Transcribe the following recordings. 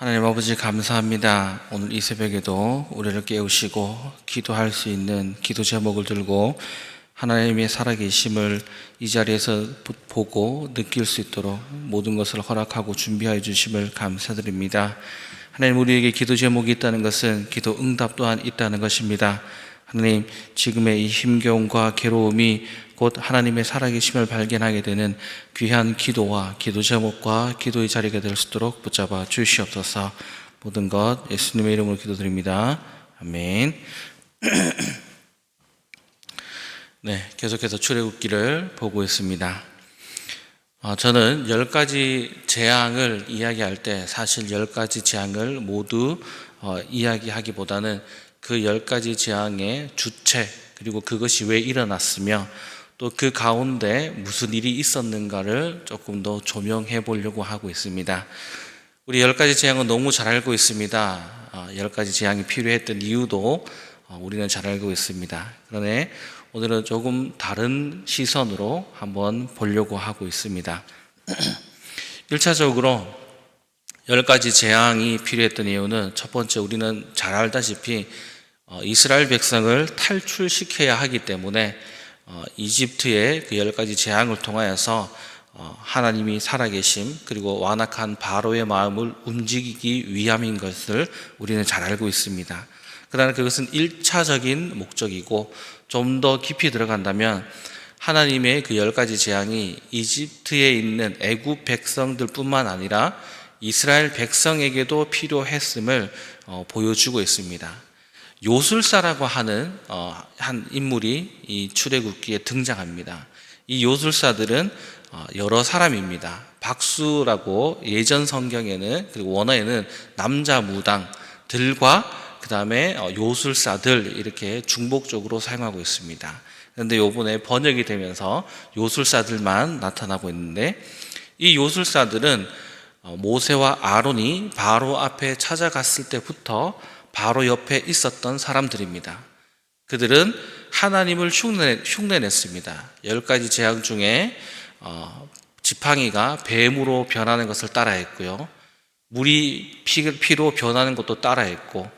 하나님 아버지 감사합니다. 오늘 이 새벽에도 우리를 깨우시고 기도할 수 있는 기도 제목을 들고 하나님의 살아계심을 이 자리에서 보고 느낄 수 있도록 모든 것을 허락하고 준비하여 주심을 감사드립니다. 하나님, 우리에게 기도 제목이 있다는 것은 기도 응답 또한 있다는 것입니다. 하나님, 지금의 이 힘겨움과 괴로움이 곧 하나님의 살아계심을 발견하게 되는 귀한 기도와 기도 제목과 기도의 자리가 될 수 있도록 붙잡아 주시옵소서. 모든 것 예수님의 이름으로 기도드립니다. 아멘. 네, 계속해서 출애굽기를 보고 있습니다. 저는 10가지 재앙을 이야기할 때 사실 10가지 재앙을 모두 이야기하기보다는 그 10가지 재앙의 주체, 그리고 그것이 왜 일어났으며 또 그 가운데 무슨 일이 있었는가를 조금 더 조명해 보려고 하고 있습니다. 우리 10가지 재앙은 너무 잘 알고 있습니다. 10가지 재앙이 필요했던 이유도 우리는 잘 알고 있습니다. 그러나 오늘은 조금 다른 시선으로 한번 보려고 하고 있습니다. 1차적으로 10가지 재앙이 필요했던 이유는, 첫 번째, 우리는 잘 알다시피 이스라엘 백성을 탈출시켜야 하기 때문에 이집트의 그 10가지 재앙을 통하여서 하나님이 살아계심, 그리고 완악한 바로의 마음을 움직이기 위함인 것을 우리는 잘 알고 있습니다. 그러나 그것은 1차적인 목적이고, 좀 더 깊이 들어간다면 하나님의 그 10가지 재앙이 이집트에 있는 애굽 백성들 뿐만 아니라 이스라엘 백성에게도 필요했음을 보여주고 있습니다. 요술사라고 하는 한 인물이 이 출애굽기에 등장합니다. 이 요술사들은 여러 사람입니다. 박수라고 예전 성경에는, 그리고 원어에는 남자 무당들과 그 다음에 요술사들, 이렇게 중복적으로 사용하고 있습니다. 그런데 이번에 번역이 되면서 요술사들만 나타나고 있는데, 이 요술사들은 모세와 아론이 바로 앞에 찾아갔을 때부터 바로 옆에 있었던 사람들입니다. 그들은 하나님을 흉내냈습니다. 10가지 재앙 중에 지팡이가 뱀으로 변하는 것을 따라했고요, 물이 피로 변하는 것도 따라했고,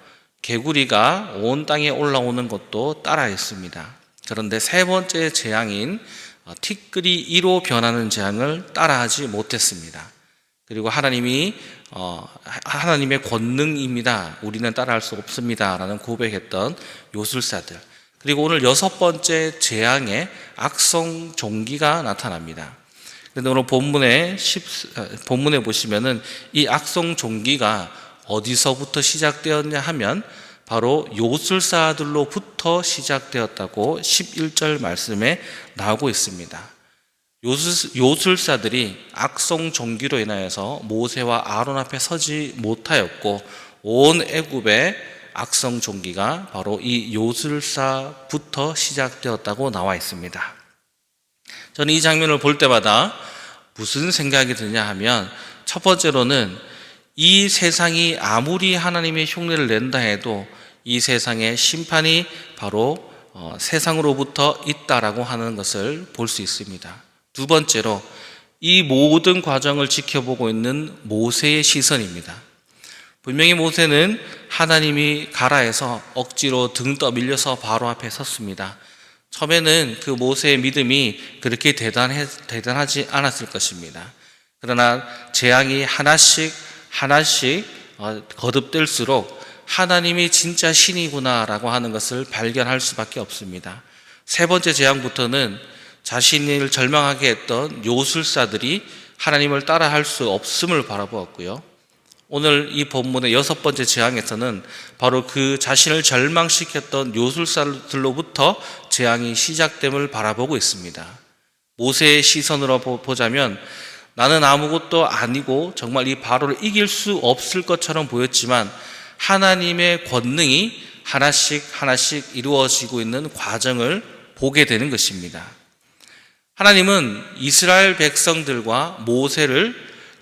개구리가 온 땅에 올라오는 것도 따라했습니다. 그런데 세 번째 재앙인 티끌이 이로 변하는 재앙을 따라하지 못했습니다. 그리고 하나님의 권능입니다, 우리는 따라할 수 없습니다 라는 고백했던 요술사들. 그리고 오늘 6번째 재앙의 악성 종기가 나타납니다. 그런데 오늘 본문에 보시면은 이 악성 종기가 어디서부터 시작되었냐 하면 바로 요술사들로부터 시작되었다고 11절 말씀에 나오고 있습니다. 요술사들이 악성 종기로 인하여서 모세와 아론 앞에 서지 못하였고, 온 애굽의 악성 종기가 바로 이 요술사부터 시작되었다고 나와 있습니다. 저는 이 장면을 볼 때마다 무슨 생각이 드냐 하면, 첫 번째로는 이 세상이 아무리 하나님의 흉내를 낸다 해도 이 세상의 심판이 바로 세상으로부터 있다라고 하는 것을 볼 수 있습니다. 두 번째로, 이 모든 과정을 지켜보고 있는 모세의 시선입니다. 분명히 모세는 하나님이 가라 해서 억지로 등 떠밀려서 바로 앞에 섰습니다. 처음에는 그 모세의 믿음이 그렇게 대단하지 않았을 것입니다. 그러나 재앙이 하나씩 거듭될수록 하나님이 진짜 신이구나라고 하는 것을 발견할 수밖에 없습니다. 세 번째 재앙부터는 자신을 절망하게 했던 요술사들이 하나님을 따라할 수 없음을 바라보았고요, 오늘 이 본문의 6번째 재앙에서는 바로 그 자신을 절망시켰던 요술사들로부터 재앙이 시작됨을 바라보고 있습니다. 모세의 시선으로 보자면 나는 아무것도 아니고 정말 이 바로를 이길 수 없을 것처럼 보였지만, 하나님의 권능이 하나씩 이루어지고 있는 과정을 보게 되는 것입니다. 하나님은 이스라엘 백성들과 모세를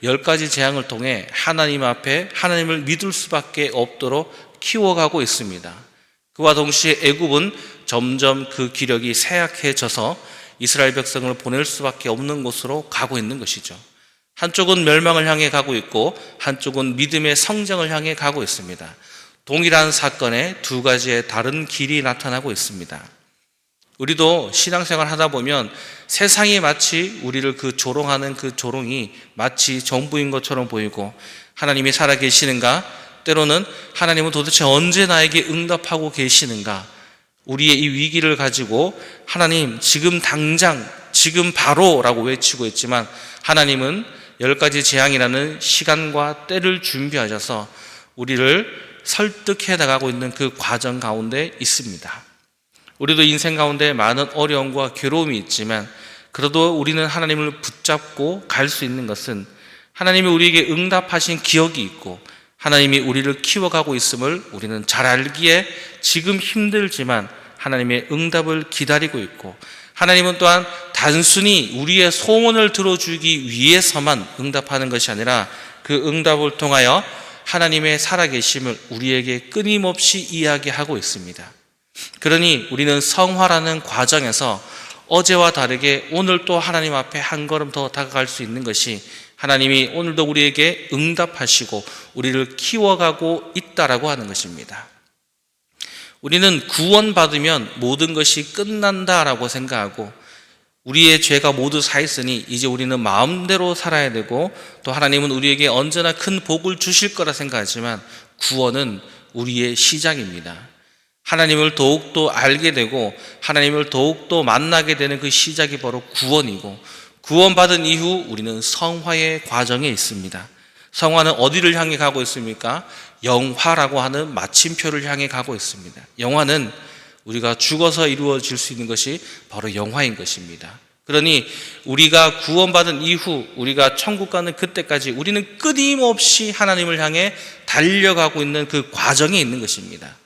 10가지 재앙을 통해 하나님 앞에 하나님을 믿을 수밖에 없도록 키워가고 있습니다. 그와 동시에 애굽은 점점 그 기력이 쇠약해져서 이스라엘 백성을 보낼 수밖에 없는 곳으로 가고 있는 것이죠. 한쪽은 멸망을 향해 가고 있고 한쪽은 믿음의 성장을 향해 가고 있습니다. 동일한 사건에 두 가지의 다른 길이 나타나고 있습니다. 우리도 신앙생활 하다 보면 세상이 마치 우리를 그 조롱하는 그 조롱이 마치 전부인 것처럼 보이고, 하나님이 살아계시는가? 때로는 하나님은 도대체 언제 나에게 응답하고 계시는가? 우리의 이 위기를 가지고 하나님 지금 당장, 지금 바로라고 외치고 있지만, 하나님은 10가지 재앙이라는 시간과 때를 준비하셔서 우리를 설득해 나가고 있는 그 과정 가운데 있습니다. 우리도 인생 가운데 많은 어려움과 괴로움이 있지만, 그래도 우리는 하나님을 붙잡고 갈 수 있는 것은 하나님이 우리에게 응답하신 기억이 있고 하나님이 우리를 키워가고 있음을 우리는 잘 알기에 지금 힘들지만 하나님의 응답을 기다리고 있고, 하나님은 또한 단순히 우리의 소원을 들어주기 위해서만 응답하는 것이 아니라 그 응답을 통하여 하나님의 살아계심을 우리에게 끊임없이 이야기하고 있습니다. 그러니 우리는 성화라는 과정에서 어제와 다르게 오늘 또 하나님 앞에 한 걸음 더 다가갈 수 있는 것이, 하나님이 오늘도 우리에게 응답하시고 우리를 키워가고 있다라고 하는 것입니다. 우리는 구원받으면 모든 것이 끝난다라고 생각하고, 우리의 죄가 모두 사했으니 이제 우리는 마음대로 살아야 되고, 또 하나님은 우리에게 언제나 큰 복을 주실 거라 생각하지만, 구원은 우리의 시작입니다. 하나님을 더욱더 알게 되고 하나님을 더욱더 만나게 되는 그 시작이 바로 구원이고, 구원받은 이후 우리는 성화의 과정에 있습니다. 성화는 어디를 향해 가고 있습니까? 영화라고 하는 마침표를 향해 가고 있습니다. 영화는 우리가 죽어서 이루어질 수 있는 것이 바로 영화인 것입니다. 그러니 우리가 구원받은 이후 우리가 천국 가는 그때까지 우리는 끊임없이 하나님을 향해 달려가고 있는 그 과정에 있는 것입니다.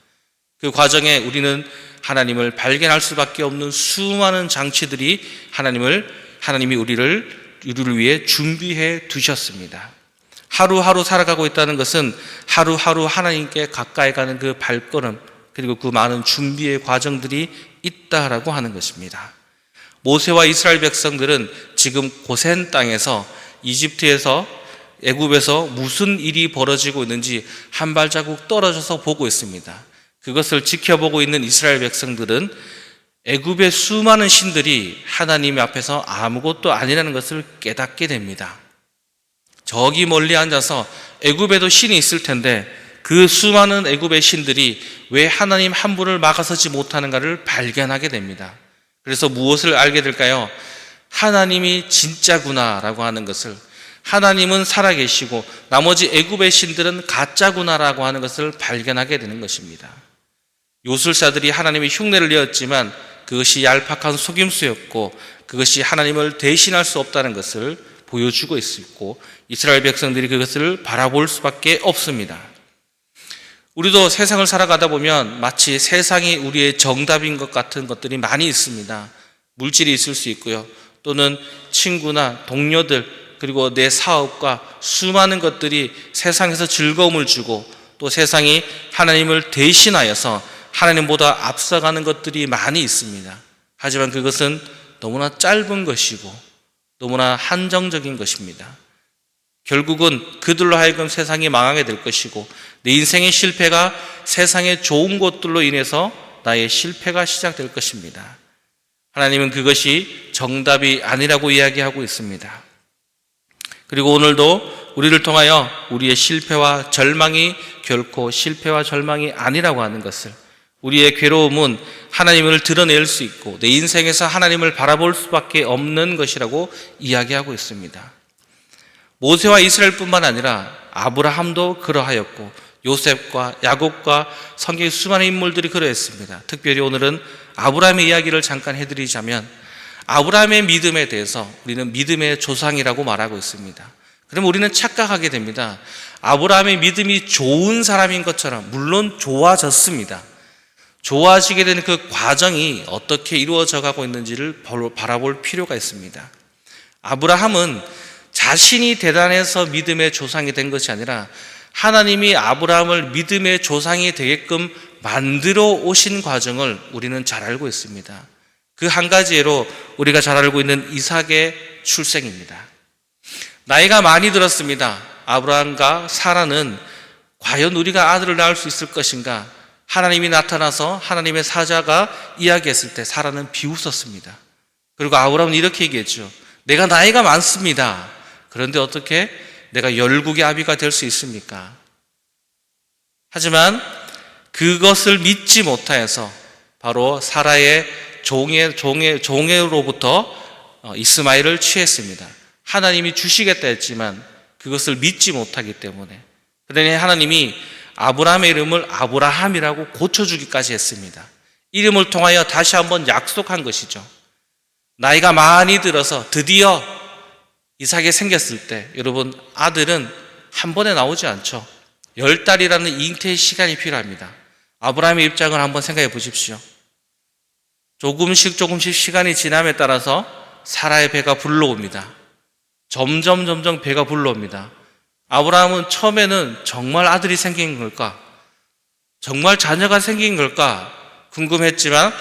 그 과정에 우리는 하나님을 발견할 수밖에 없는 수많은 장치들이 하나님이 우리를 위해 준비해 두셨습니다. 하루하루 살아가고 있다는 것은 하루하루 하나님께 가까이 가는 그 발걸음, 그리고 그 많은 준비의 과정들이 있다라고 하는 것입니다. 모세와 이스라엘 백성들은 지금 고센 땅에서, 이집트에서, 애굽에서 무슨 일이 벌어지고 있는지 한 발자국 떨어져서 보고 있습니다. 그것을 지켜보고 있는 이스라엘 백성들은 애굽의 수많은 신들이 하나님 앞에서 아무것도 아니라는 것을 깨닫게 됩니다. 저기 멀리 앉아서 애굽에도 신이 있을 텐데 그 수많은 애굽의 신들이 왜 하나님 한 분을 막아서지 못하는가를 발견하게 됩니다. 그래서 무엇을 알게 될까요? 하나님이 진짜구나라고 하는 것을, 하나님은 살아계시고 나머지 애굽의 신들은 가짜구나라고 하는 것을 발견하게 되는 것입니다. 요술사들이 하나님의 흉내를 내었지만 그것이 얄팍한 속임수였고 그것이 하나님을 대신할 수 없다는 것을 보여주고 있고, 이스라엘 백성들이 그것을 바라볼 수밖에 없습니다. 우리도 세상을 살아가다 보면 마치 세상이 우리의 정답인 것 같은 것들이 많이 있습니다. 물질이 있을 수 있고요, 또는 친구나 동료들, 그리고 내 사업과 수많은 것들이 세상에서 즐거움을 주고, 또 세상이 하나님을 대신하여서 하나님보다 앞서가는 것들이 많이 있습니다. 하지만 그것은 너무나 짧은 것이고 너무나 한정적인 것입니다. 결국은 그들로 하여금 세상이 망하게 될 것이고, 내 인생의 실패가 세상의 좋은 것들로 인해서 나의 실패가 시작될 것입니다. 하나님은 그것이 정답이 아니라고 이야기하고 있습니다. 그리고 오늘도 우리를 통하여 우리의 실패와 절망이 결코 실패와 절망이 아니라고 하는 것을, 우리의 괴로움은 하나님을 드러낼 수 있고 내 인생에서 하나님을 바라볼 수밖에 없는 것이라고 이야기하고 있습니다. 모세와 이스라엘뿐만 아니라 아브라함도 그러하였고 요셉과 야곱과 성경의 수많은 인물들이 그러했습니다. 특별히 오늘은 아브라함의 이야기를 잠깐 해드리자면, 아브라함의 믿음에 대해서 우리는 믿음의 조상이라고 말하고 있습니다. 그럼 우리는 착각하게 됩니다. 아브라함의 믿음이 좋은 사람인 것처럼, 물론 좋아졌습니다. 좋아지게 되는 그 과정이 어떻게 이루어져 가고 있는지를 바라볼 필요가 있습니다. 아브라함은 자신이 대단해서 믿음의 조상이 된 것이 아니라 하나님이 아브라함을 믿음의 조상이 되게끔 만들어 오신 과정을 우리는 잘 알고 있습니다. 그 한 가지 예로 우리가 잘 알고 있는 이삭의 출생입니다. 나이가 많이 들었습니다. 아브라함과 사라는 과연 우리가 아들을 낳을 수 있을 것인가? 하나님이 나타나서 하나님의 사자가 이야기했을 때 사라는 비웃었습니다. 그리고 아브라함은 이렇게 얘기했죠. 내가 나이가 많습니다. 그런데 어떻게 내가 열국의 아비가 될 수 있습니까? 하지만 그것을 믿지 못하여서 바로 사라의 종에로부터 이스마엘을 취했습니다. 하나님이 주시겠다 했지만 그것을 믿지 못하기 때문에, 그러니 하나님이 아브라함의 이름을 아브라함이라고 고쳐주기까지 했습니다. 이름을 통하여 다시 한번 약속한 것이죠. 나이가 많이 들어서 드디어 이삭이 생겼을 때, 여러분, 아들은 한 번에 나오지 않죠. 10달이라는 잉태의 시간이 필요합니다. 아브라함의 입장을 한번 생각해 보십시오. 조금씩 시간이 지남에 따라서 사라의 배가 불러옵니다. 점점 배가 불러옵니다. 아브라함은 처음에는 정말 아들이 생긴 걸까? 정말 자녀가 생긴 걸까? 궁금했지만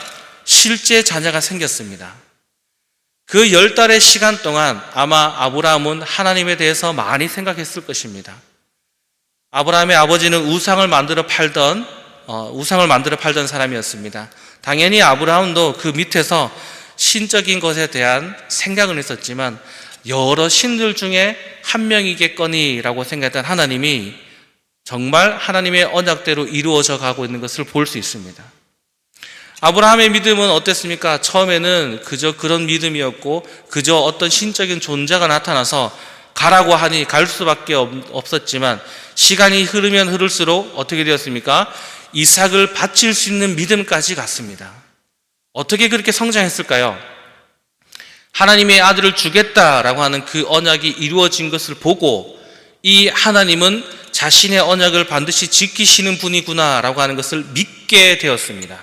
실제 자녀가 생겼습니다. 그 10달의 시간 동안 아마 아브라함은 하나님에 대해서 많이 생각했을 것입니다. 아브라함의 아버지는 우상을 만들어 팔던 사람이었습니다. 당연히 아브라함도 그 밑에서 신적인 것에 대한 생각을 했었지만 여러 신들 중에 한 명이겠거니라고 생각했던 하나님이 정말 하나님의 언약대로 이루어져 가고 있는 것을 볼 수 있습니다. 아브라함의 믿음은 어땠습니까? 처음에는 그저 그런 믿음이었고 그저 어떤 신적인 존재가 나타나서 가라고 하니 갈 수밖에 없었지만 시간이 흐르면 흐를수록 어떻게 되었습니까? 이삭을 바칠 수 있는 믿음까지 갔습니다. 어떻게 그렇게 성장했을까요? 하나님의 아들을 주겠다라고 하는 그 언약이 이루어진 것을 보고 이 하나님은 자신의 언약을 반드시 지키시는 분이구나라고 하는 것을 믿게 되었습니다.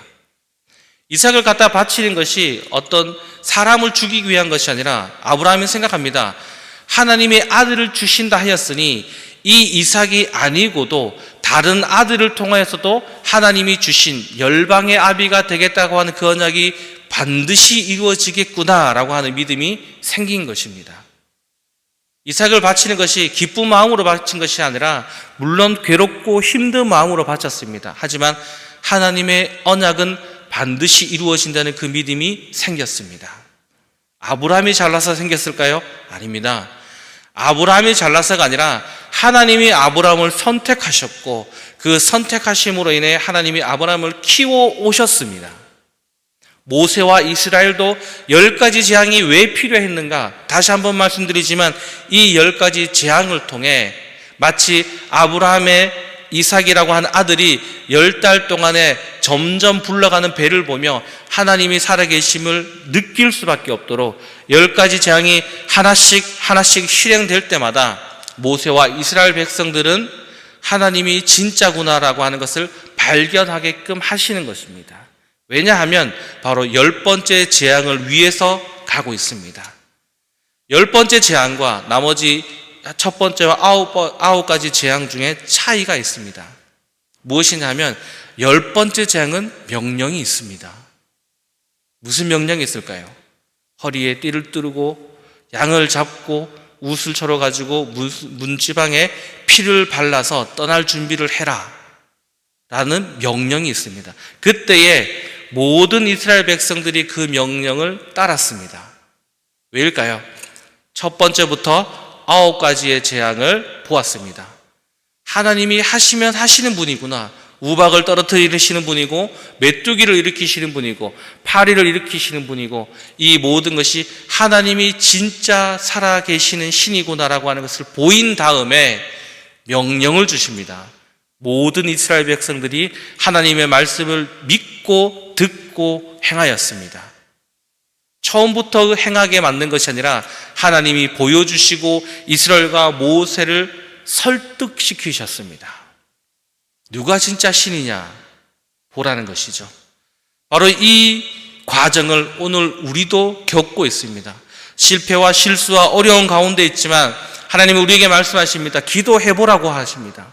이삭을 갖다 바치는 것이 어떤 사람을 죽이기 위한 것이 아니라 아브라함이 생각합니다. 하나님의 아들을 주신다 하였으니 이 이삭이 아니고도 다른 아들을 통하여서도 하나님이 주신 열방의 아비가 되겠다고 하는 그 언약이 반드시 이루어지겠구나라고 하는 믿음이 생긴 것입니다. 이삭을 바치는 것이 기쁜 마음으로 바친 것이 아니라 물론 괴롭고 힘든 마음으로 바쳤습니다. 하지만 하나님의 언약은 반드시 이루어진다는 그 믿음이 생겼습니다. 아브라함이 잘나서 생겼을까요? 아닙니다. 아브라함이 잘나서가 아니라 하나님이 아브라함을 선택하셨고 그 선택하심으로 인해 하나님이 아브라함을 키워 오셨습니다. 모세와 이스라엘도 10가지 재앙이 왜 필요했는가? 다시 한번 말씀드리지만 이 10가지 재앙을 통해 마치 아브라함의 이삭이라고 하는 아들이 10달 동안에 점점 불러가는 배를 보며 하나님이 살아계심을 느낄 수밖에 없도록 10가지 재앙이 하나씩 실행될 때마다 모세와 이스라엘 백성들은 하나님이 진짜구나라고 하는 것을 발견하게끔 하시는 것입니다. 왜냐하면 바로 10번째 재앙을 위해서 가고 있습니다. 10번째 재앙과 나머지 첫 번째와 9가지 재앙 중에 차이가 있습니다. 무엇이냐면 10번째 재앙은 명령이 있습니다. 무슨 명령이 있을까요? 허리에 띠를 띠르고 양을 잡고 웃을 쳐러 가지고 문지방에 피를 발라서 떠날 준비를 해라 라는 명령이 있습니다. 그때에 모든 이스라엘 백성들이 그 명령을 따랐습니다. 왜일까요? 첫 번째부터 9가지의 재앙을 보았습니다. 하나님이 하시면 하시는 분이구나. 우박을 떨어뜨리시는 분이고 메뚜기를 일으키시는 분이고 파리를 일으키시는 분이고 이 모든 것이 하나님이 진짜 살아계시는 신이구나라고 하는 것을 보인 다음에 명령을 주십니다. 모든 이스라엘 백성들이 하나님의 말씀을 믿고 듣고 행하였습니다. 처음부터 행하게 만든 것이 아니라 하나님이 보여주시고 이스라엘과 모세를 설득시키셨습니다. 누가 진짜 신이냐 보라는 것이죠. 바로 이 과정을 오늘 우리도 겪고 있습니다. 실패와 실수와 어려운 가운데 있지만 하나님은 우리에게 말씀하십니다. 기도해보라고 하십니다.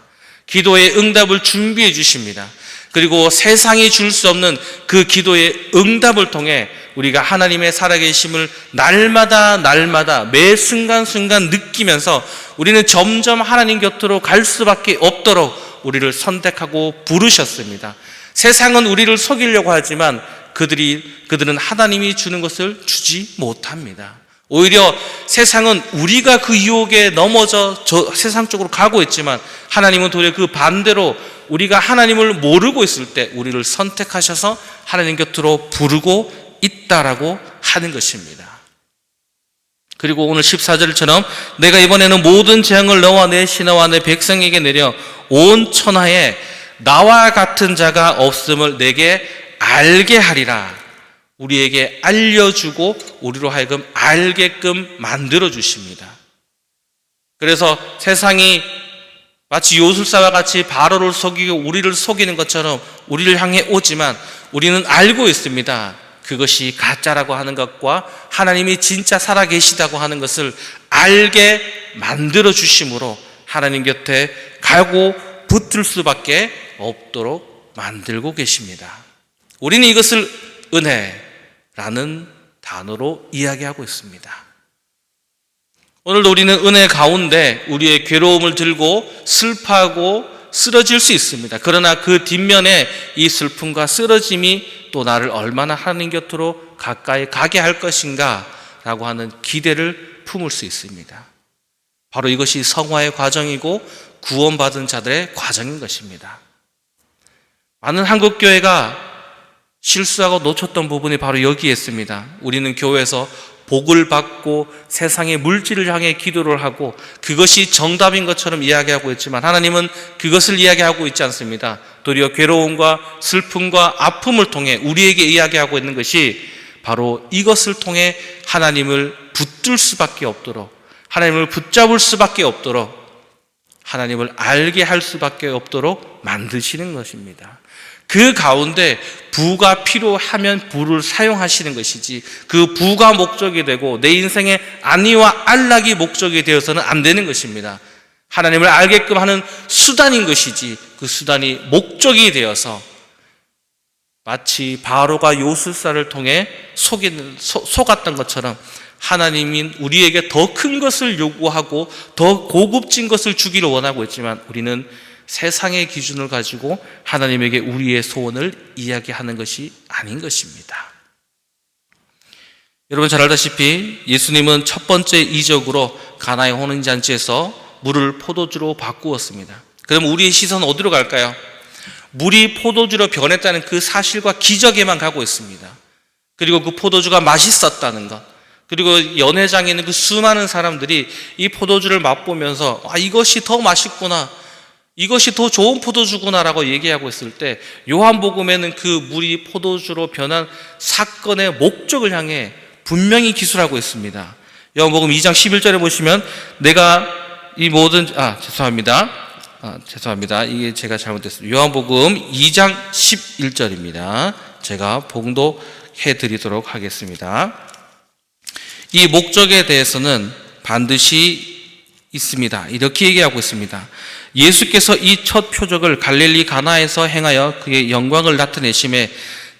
기도의 응답을 준비해 주십니다. 그리고 세상이 줄 수 없는 그 기도의 응답을 통해 우리가 하나님의 살아계심을 날마다 매 순간순간 느끼면서 우리는 점점 하나님 곁으로 갈 수밖에 없도록 우리를 선택하고 부르셨습니다. 세상은 우리를 속이려고 하지만 그들은 하나님이 주는 것을 주지 못합니다. 오히려 세상은 우리가 그 유혹에 넘어져 세상 쪽으로 가고 있지만 하나님은 도리어 그 반대로 우리가 하나님을 모르고 있을 때 우리를 선택하셔서 하나님 곁으로 부르고 있다라고 하는 것입니다. 그리고 오늘 14절처럼 내가 이번에는 모든 재앙을 너와 내 신하와 내 백성에게 내려 온 천하에 나와 같은 자가 없음을 내게 알게 하리라. 우리에게 알려주고 우리로 하여금 알게끔 만들어 주십니다. 그래서 세상이 마치 요술사와 같이 바로를 속이고 우리를 속이는 것처럼 우리를 향해 오지만 우리는 알고 있습니다. 그것이 가짜라고 하는 것과 하나님이 진짜 살아계시다고 하는 것을 알게 만들어 주심으로 하나님 곁에 가고 붙을 수밖에 없도록 만들고 계십니다. 우리는 이것을 은혜라는 단어로 이야기하고 있습니다. 오늘도 우리는 은혜 가운데 우리의 괴로움을 들고 슬퍼하고 쓰러질 수 있습니다. 그러나 그 뒷면에 이 슬픔과 쓰러짐이 또 나를 얼마나 하나님 곁으로 가까이 가게 할 것인가 라고 하는 기대를 품을 수 있습니다. 바로 이것이 성화의 과정이고 구원받은 자들의 과정인 것입니다. 많은 한국교회가 실수하고 놓쳤던 부분이 바로 여기에 있습니다. 우리는 교회에서 복을 받고 세상의 물질을 향해 기도를 하고 그것이 정답인 것처럼 이야기하고 있지만 하나님은 그것을 이야기하고 있지 않습니다. 도리어 괴로움과 슬픔과 아픔을 통해 우리에게 이야기하고 있는 것이 바로 이것을 통해 하나님을 붙들 수밖에 없도록, 하나님을 붙잡을 수밖에 없도록, 하나님을 알게 할 수밖에 없도록 만드시는 것입니다. 그 가운데 부가 필요하면 부를 사용하시는 것이지 그 부가 목적이 되고 내 인생의 안위와 안락이 목적이 되어서는 안 되는 것입니다. 하나님을 알게끔 하는 수단인 것이지 그 수단이 목적이 되어서 마치 바로가 요술사를 통해 속았던 것처럼 하나님인 우리에게 더 큰 것을 요구하고 더 고급진 것을 주기를 원하고 있지만 우리는 세상의 기준을 가지고 하나님에게 우리의 소원을 이야기하는 것이 아닌 것입니다. 여러분 잘 알다시피 예수님은 첫 번째 이적으로 가나의 혼인잔치에서 물을 포도주로 바꾸었습니다. 그럼 우리의 시선은 어디로 갈까요? 물이 포도주로 변했다는 그 사실과 기적에만 가고 있습니다. 그리고 그 포도주가 맛있었다는 것, 그리고 연회장에 있는 그 수많은 사람들이 이 포도주를 맛보면서 이것이 더 맛있구나, 이것이 더 좋은 포도주구나라고 얘기하고 있을 때 요한복음에는 그 물이 포도주로 변한 사건의 목적을 향해 분명히 기술하고 있습니다. 요한복음 2장 11절에 보시면 내가 이 모든 죄송합니다. 이게 제가 잘못됐습니다. 요한복음 2장 11절입니다. 제가 봉독해 드리도록 하겠습니다. 이 목적에 대해서는 반드시 있습니다. 이렇게 얘기하고 있습니다. 예수께서 이 첫 표적을 갈릴리 가나에서 행하여 그의 영광을 나타내심에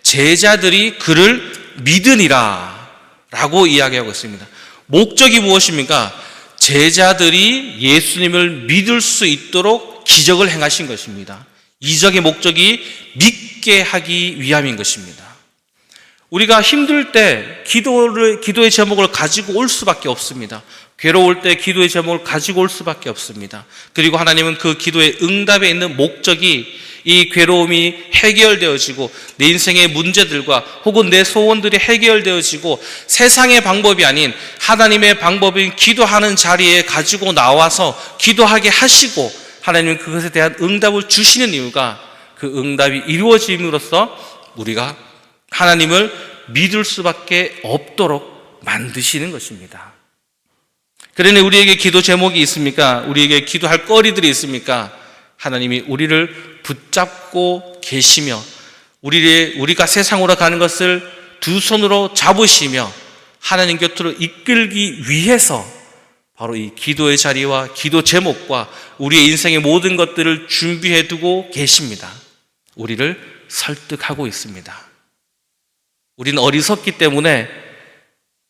제자들이 그를 믿으니라 라고 이야기하고 있습니다. 목적이 무엇입니까? 제자들이 예수님을 믿을 수 있도록 기적을 행하신 것입니다. 이적의 목적이 믿게 하기 위함인 것입니다. 우리가 힘들 때 기도의 제목을 가지고 올 수밖에 없습니다. 괴로울 때 기도의 제목을 가지고 올 수밖에 없습니다. 그리고 하나님은 그 기도의 응답에 있는 목적이 이 괴로움이 해결되어지고 내 인생의 문제들과 혹은 내 소원들이 해결되어지고 세상의 방법이 아닌 하나님의 방법인 기도하는 자리에 가지고 나와서 기도하게 하시고 하나님은 그것에 대한 응답을 주시는 이유가 그 응답이 이루어짐으로써 우리가 하나님을 믿을 수밖에 없도록 만드시는 것입니다. 그러니 우리에게 기도 제목이 있습니까? 우리에게 기도할 거리들이 있습니까? 하나님이 우리를 붙잡고 계시며 우리가 세상으로 가는 것을 두 손으로 잡으시며 하나님 곁으로 이끌기 위해서 바로 이 기도의 자리와 기도 제목과 우리의 인생의 모든 것들을 준비해 두고 계십니다. 우리를 설득하고 있습니다. 우리는 어리석기 때문에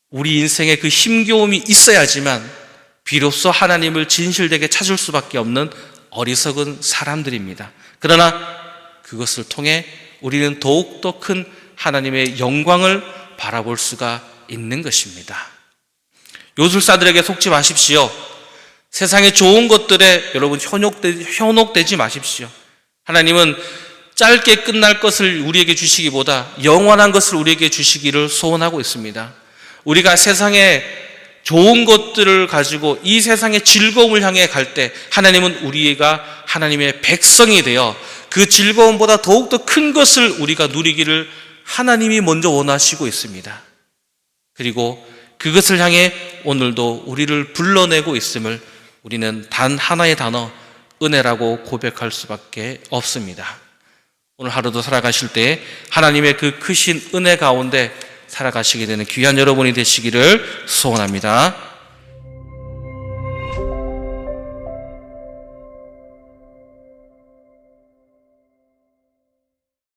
우리 인생에 그 힘겨움이 있어야지만 비로소 하나님을 진실되게 찾을 수밖에 없는 어리석은 사람들입니다. 그러나 그것을 통해 우리는 더욱더 큰 하나님의 영광을 바라볼 수가 있는 것입니다. 요술사들에게 속지 마십시오. 세상의 좋은 것들에 여러분 현혹되지 마십시오. 하나님은 짧게 끝날 것을 우리에게 주시기보다 영원한 것을 우리에게 주시기를 소원하고 있습니다. 우리가 세상의 좋은 것들을 가지고 이 세상의 즐거움을 향해 갈 때 하나님은 우리가 하나님의 백성이 되어 그 즐거움보다 더욱더 큰 것을 우리가 누리기를 하나님이 먼저 원하시고 있습니다. 그리고 그것을 향해 오늘도 우리를 불러내고 있음을 우리는 단 하나의 단어 은혜라고 고백할 수밖에 없습니다. 오늘 하루도 살아가실 때 하나님의 그 크신 은혜 가운데 살아가시게 되는 귀한 여러분이 되시기를 소원합니다.